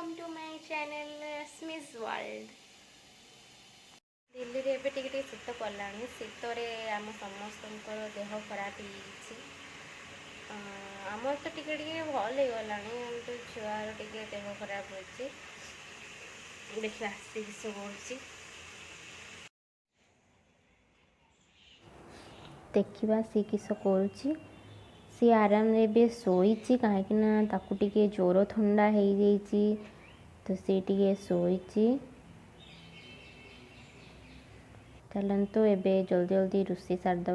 Welcome to my channel Rashmi's world. Delhi रे एबे टिके शीत पड़ानी। शीतरे आम समस्त देह खराब हो आमर तो टिके भल हो गला तो छुआर टिके देह खराब होती देखिए आसिक शोची देखा सी किस कर सी आराम रे शोई कहीं जोर थंडा हो जाइए तो सी टिके शोई चलतु एबे जल्दी जल्दी रोषे सारदे।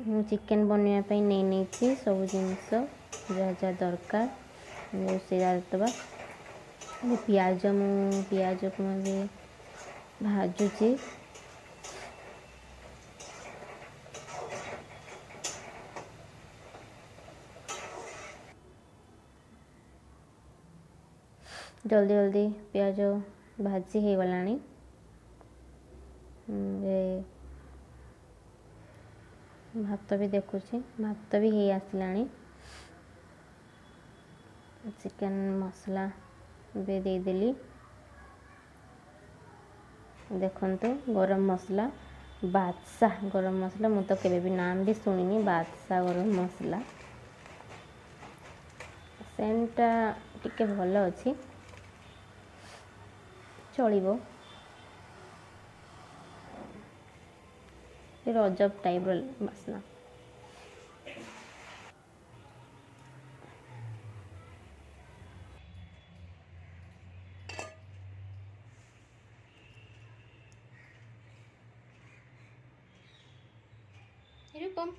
मु चिकेन बनवाई नहीं सब जिनस जहाँ जहाँ दरकार रोषे सारदे। पियाज को मैं भाजुची जल्दी जल्दी पियाज भाजी हो गला। भात भी देखुची भात भी हो आसला। चिकेन मसला भी देदेली देखंतु गरम मसला बादशाह गरम मसला मु तो केबे भी नाम भी सुनिनी बादशाह गरम मसला सेंटा टिके भल अच्छी चलिबो रजब टाइप बासना। रूपम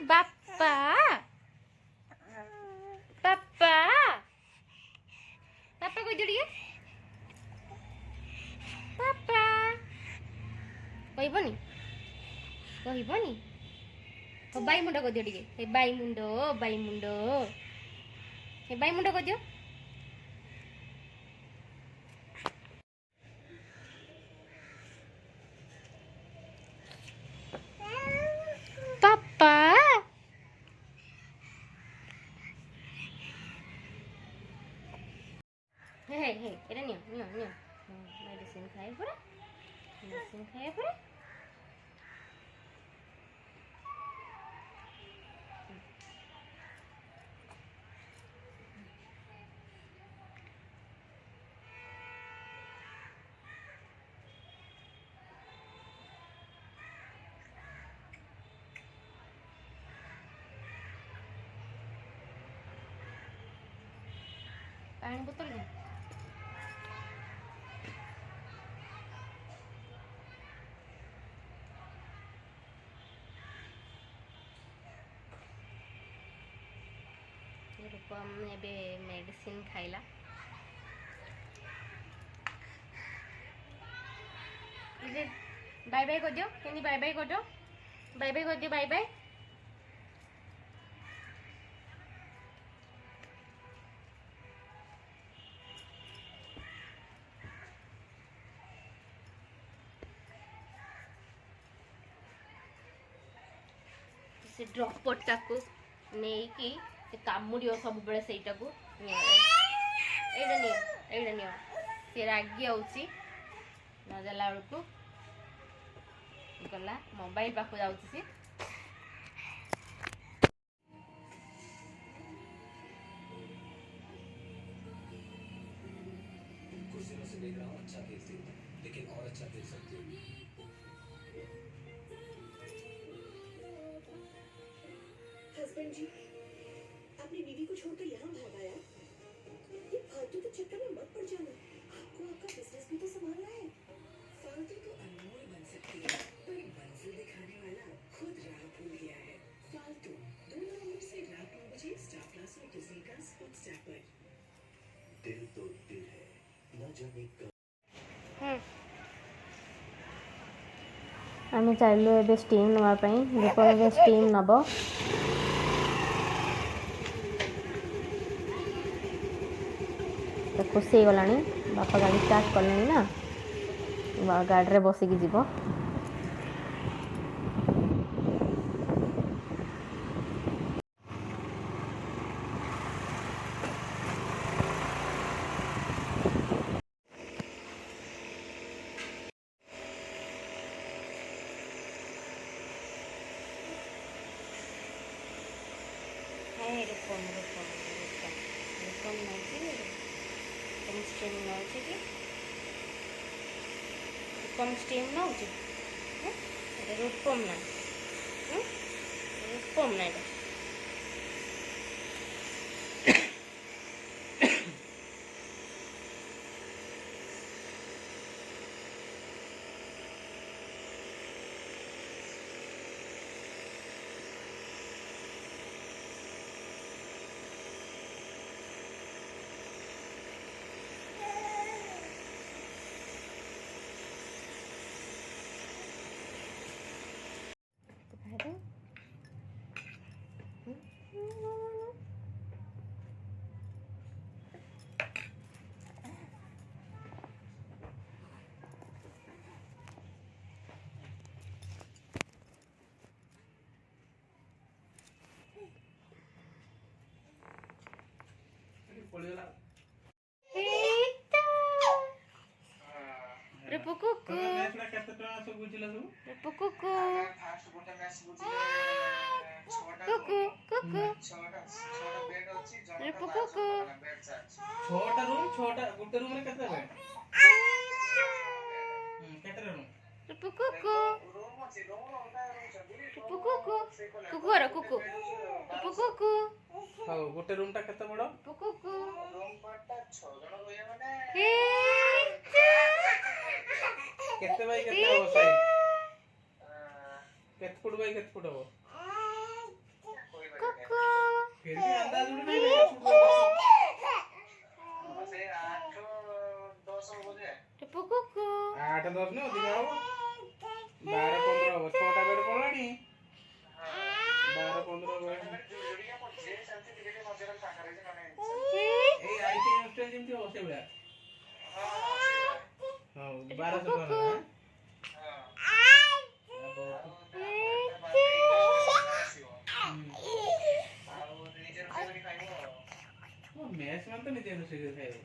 बापा पापा पापा कोई जोड़िए पापा कहबनी कहबनी बाई मुंड कर दियो टिके बाई मुंड बाई मुंड बाई मुंड कर दियो पापा हे हे हे एटा नियो नियो नियो मेडिसिन खाए परा मेडिसिन खाए परा पानी बोतल दे रूपम एबे मेडिसिन खाइला बाय बाय कर दियो केनी बाय बाय कर दियो बाय बाय कर दियो बाय बाय से ड्रॉपर टाको नहीं कि से कामुड़ियो सब बेले सेटा को एडा नियो से रागी आउची न जाला बेलू गला मोबाइल पाखु जाउची से कुछ दिनों से देख रहा हूँ अच्छा खेलती हूँ लेकिन और अच्छा खेल सकती हूँ। हस्बैंड जी अपनी बीवी को छोड़कर यहाँ भाग आया। ये फालतू के चक्कर में मत पड़ जाइए। गैस भी तो संभालना है। फालतू तो अनमोल बन सकती है, पर मंजिल दिखाने वाला खुद राह भूल गया है। फालतू 2 नवंबर से रात 9 बजे स्टार प्लस और डिज्नी प्लस हॉटस्टार पर। दिल तो दिल है, न जाने कब आम चलू ए स्टीम नापी दीपक ए स्टीम नब तो खुशी हो गला बापा गाड़ी स्टार्ट कले ना गाड़ी में बसिकी जीव रूपम स्टीम नौ रूपम ना रूपम ना छोटा रूम छोटा गुटे रूम रे केते बेड केते रूम हां गुटे रूम टा केते बड़ रूम पाटा 6 जण होय माने केते बाई केते हो साई केते फुट बाई केते फुट हो फिर भी अंदाज उड़ नहीं लगा से 8 10 बजे 8 10 ने अधिक हो 12 15 हो छोटा बेड पड़लानी 12 15 बेड जोड़िया पर जे शांति टिके मजे रखा करे जे माने ए आईटी हॉस्टल जिम जो होसे बड़ा हां 1200 टका मेस में तो नहीं देनु से खाइबो